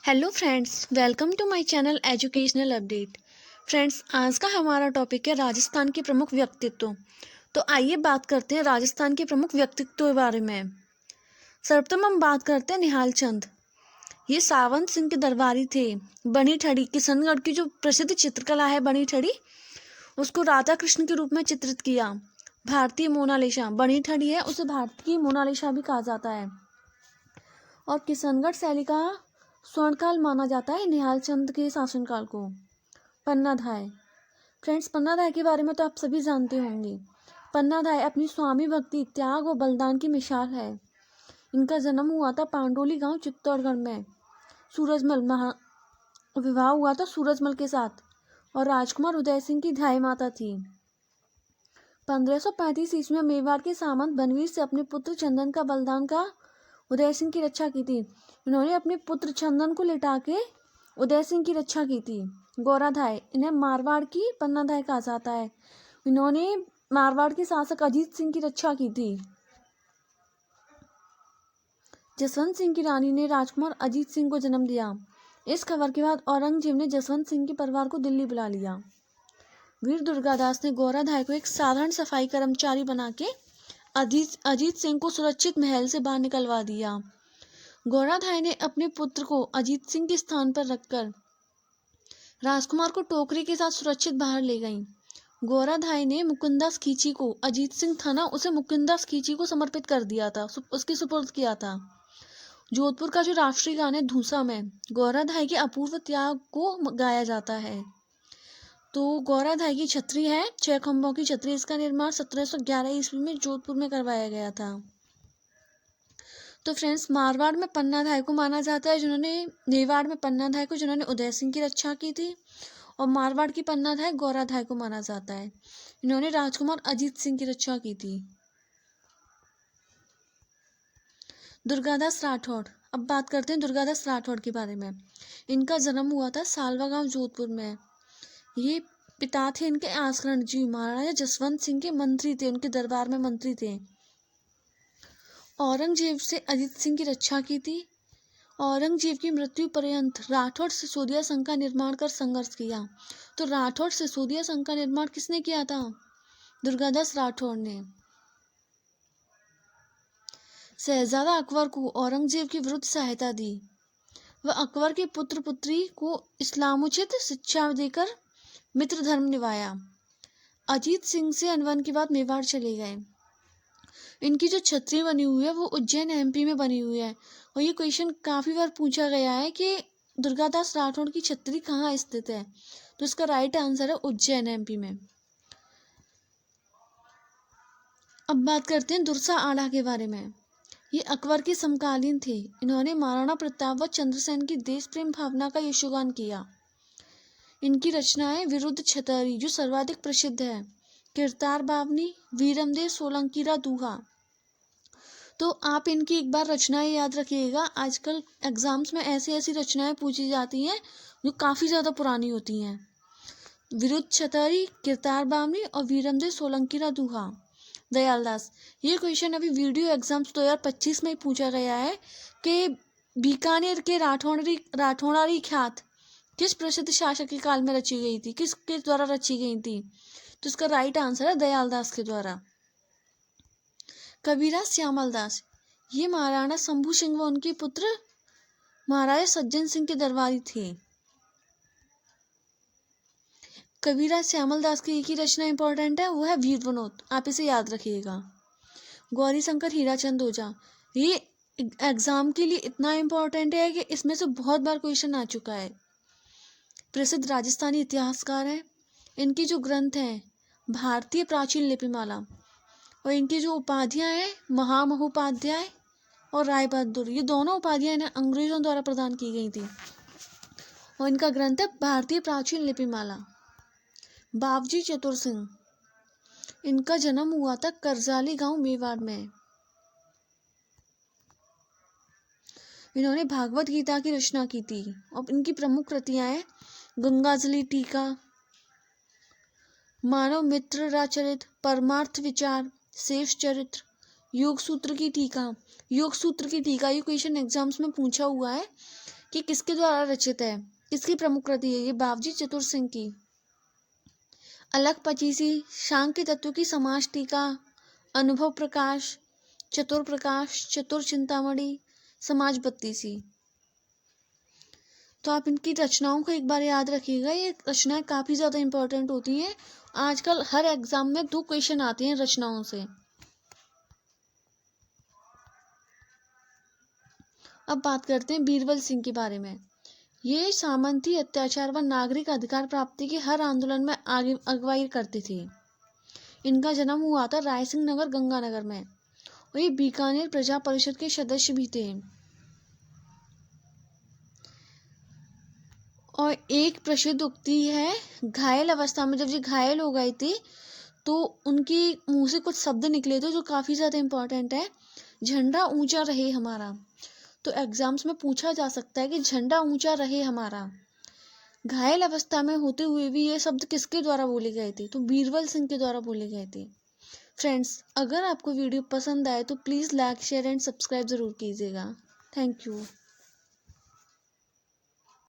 Hello friends, welcome to my channel educational update. Friends, आज का हमारा टॉपिक है राजस्थान के प्रमुख व्यक्तित्व। तो आइए बात करते हैं राजस्थान के प्रमुख व्यक्तित्व के बारे में। सर्वप्रथम हम बात करते हैं निहाल चंद। ये सावंत सिंह के दरबारी थे। बनी ठड़ी, किशनगढ़ की जो प्रसिद्ध चित्रकला है बनी ठड़ी, उसको राधा कृष्ण के रूप में चित्रित किया। भारतीय मोनालिसा, बनी ठड़ी है उसे भारत की मोनालिसा भी कहा जाता है। और किशनगढ़ शैली का स्वर्णकाल माना जाता है निहाल चंद के शासनकाल को। पन्नाधाय, फ्रेंड्स पन्नाधाय के बारे में तो आप सभी जानते होंगे। पन्नाधाय अपनी स्वामी भक्ति, त्याग और बलिदान की मिसाल है। इनका जन्म हुआ था पांडोली गांव चित्तौड़गढ़ में। विवाह हुआ था सूरजमल के साथ और राजकुमार उदय सिंह की धाई माता थी। 1535 ईस्वी में मेवाड़ के सामंत बनवीर से अपने पुत्र चंदन का बलिदान का उदय सिंह की रक्षा की थी। इन्होंने अपने पुत्र चंदन को लिटा के उदय सिंह की रक्षा की थी। गौराधाय, इन्हें मारवाड़ की पन्नाधाय कहा जाता है। इन्होंने मारवाड़ के शासक अजीत सिंह की रक्षा की थी। जसवंत सिंह की रानी ने राजकुमार अजीत सिंह को जन्म दिया। इस खबर के बाद औरंगजेब ने जसवंत सिंह के परिवार को दिल्ली बुला लिया। वीर दुर्गादास ने गौराधाय को एक साधारण सफाई कर्मचारी बना के अजीत सिंह को सुरक्षित महल से बाहर निकलवा दिया। गौराधाय ने अपने पुत्र को अजीत सिंह के स्थान पर रखकर राजकुमार को टोकरी के साथ सुरक्षित बाहर ले गईं। गौराधाय ने मुकुंदास खींची को, अजीत सिंह था ना, उसे मुकुंदास खींची को समर्पित कर दिया था, उसके सुपुर्द किया था। जोधपुर का जो राष्ट्रीय गान है धूसा में गौराधाय के अपूर्व त्याग को गाया जाता है। तो गौराधाय की छतरी है 6 खंभों की छतरी। इसका निर्माण 1711 ईस्वी में जोधपुर में करवाया गया था। तो फ्रेंड्स, मारवाड़ में पन्नाधाय को माना जाता है जिन्होंने मेवाड़ में पन्नाधाय को जिन्होंने उदय सिंह की रक्षा की थी, और मारवाड़ की पन्नाधाय गौराधाय को माना जाता है। इन्होंने राजकुमार अजीत सिंह की रक्षा की थी। दुर्गादास राठौड़, अब बात करते हैं दुर्गादास राठौड़ के बारे में। इनका जन्म हुआ था सालवा गांव जोधपुर में। ये पिता थे इनके आसकरण जी, महाराजा जसवंत सिंह के मंत्री थे, उनके दरबार में मंत्री थे। औरंगजेब से अजीत सिंह की रक्षा की थी। औरंगजेब की मृत्यु पर्यंत राठौड़ सिसोदिया संघ का निर्माण कर संघर्ष किया। तो राठौड़ सिसोदिया संघ का निर्माण किसने किया था? दुर्गादास राठौड़ ने। शहजादा अकबर को औरंगजेब के विरुद्ध सहायता दी। वह अकबर के पुत्र पुत्री को इस्लामोचित शिक्षा देकर मित्र धर्म निभाया। अजीत सिंह से अनबन के बाद मेवाड़ चले गए। इनकी जो छतरी बनी हुई है वो उज्जैन एमपी में बनी हुई है। और ये क्वेश्चन काफ़ी बार पूछा गया है कि दुर्गादास राठौड़ की छतरी कहाँ स्थित है। तो इसका राइट आंसर है उज्जैन एमपी में। अब बात करते हैं दुर्सा आड़ा के बारे में। ये अकबर के समकालीन थे। इन्होंने महाराणा प्रताप व चंद्रसेन की देश प्रेम भावना का यशोगान किया। इनकी रचनाएं विरुद्ध छतरी जो सर्वाधिक प्रसिद्ध है, किरतार बावनी, वीरमदेव सोलंकीरा दूहा। तो आप इनकी एक बार रचनाएं याद रखिएगा। आजकल एग्जाम्स में ऐसी ऐसी रचनाएं पूछी जाती हैं जो काफ़ी ज़्यादा पुरानी होती हैं। विरुद्ध छतरी, किरतार बावनी और वीरमदेव सोलंकीरा दूहा। दयालदास, ये क्वेश्चन अभी वीडियो एग्जाम्स 2025 में ही पूछा गया है कि बीकानेर के राठौड़ारी ख्यात किस प्रसिद्ध शासक के काल में रची गई थी, किसके द्वारा रची गई थी। तो इसका राइट आंसर है दयालदास के द्वारा। कबीरा श्यामल दास, ये महाराणा शंभू सिंह व उनके पुत्र महाराजा सज्जन सिंह के दरबारी थे। कबीरा श्यामल दास की एक ही रचना इंपॉर्टेंट है, वो है वीर विनोद। आप इसे याद रखिएगा। गौरी शंकर हीराचंद ओझा, ये एग्जाम के लिए इतना इम्पोर्टेंट है कि इसमें से बहुत बार क्वेश्चन आ चुका है। प्रसिद्ध राजस्थानी इतिहासकार हैं। इनकी जो ग्रंथ हैं भारतीय प्राचीन लिपिमाला, और इनकी जो उपाधियाँ हैं महामहोपाध्याय और राय बहादुर, ये दोनों उपाधियाँ इन्हें अंग्रेजों द्वारा प्रदान की गई थी। और इनका ग्रंथ है भारतीय प्राचीन लिपिमाला। बावजी चतुर सिंह, इनका जन्म हुआ था करजाली गांव मेवाड़ में। इन्होंने भागवत गीता की रचना की थी और इनकी प्रमुख कृतियां हैं गंगाजलि टीका, मानव मित्र राचरित, परमार्थ विचार, शेष चरित्र, योग सूत्र की टीका। योग सूत्र की टीका ये क्वेश्चन एग्जाम्स में पूछा हुआ है कि किसके द्वारा रचित है, किसकी प्रमुख कृति है, ये बावजी चतुर सिंह की। अलग पचीसी, सांख्य तत्व की समाज टीका, अनुभव प्रकाश, चतुर प्रकाश, चतुर चिंतामणि, समाज बत्तीसी। तो आप इनकी रचनाओं को एक बार याद रखिएगा, ये रचनाएं काफ़ी ज़्यादा इम्पोर्टेंट होती हैं। आजकल हर एग्जाम में 2 क्वेश्चन आते हैं रचनाओं से। अब बात करते हैं बीरबल सिंह के बारे में। ये सामंती अत्याचार व नागरिक अधिकार प्राप्ति के हर आंदोलन में आगे अगुवाई करते थे। इनका जन्म हुआ था रायसिंह नगर गंगानगर में और ये बीकानेर प्रजा परिषद के सदस्य भी थे। और एक प्रसिद्ध उक्ति है, घायल अवस्था में जब ये घायल हो गए थे तो उनकी मुंह से कुछ शब्द निकले थे जो काफ़ी ज़्यादा इम्पोर्टेंट है, झंडा ऊंचा रहे हमारा। तो एग्जाम्स में पूछा जा सकता है कि झंडा ऊंचा रहे हमारा। घायल अवस्था में होते हुए भी ये शब्द किसके द्वारा बोले गए थे, तो बीरबल सिंह के द्वारा बोले गए थे। फ्रेंड्स, अगर आपको वीडियो पसंद आए तो please like, share and subscribe ज़रूर कीजिएगा। Thank you.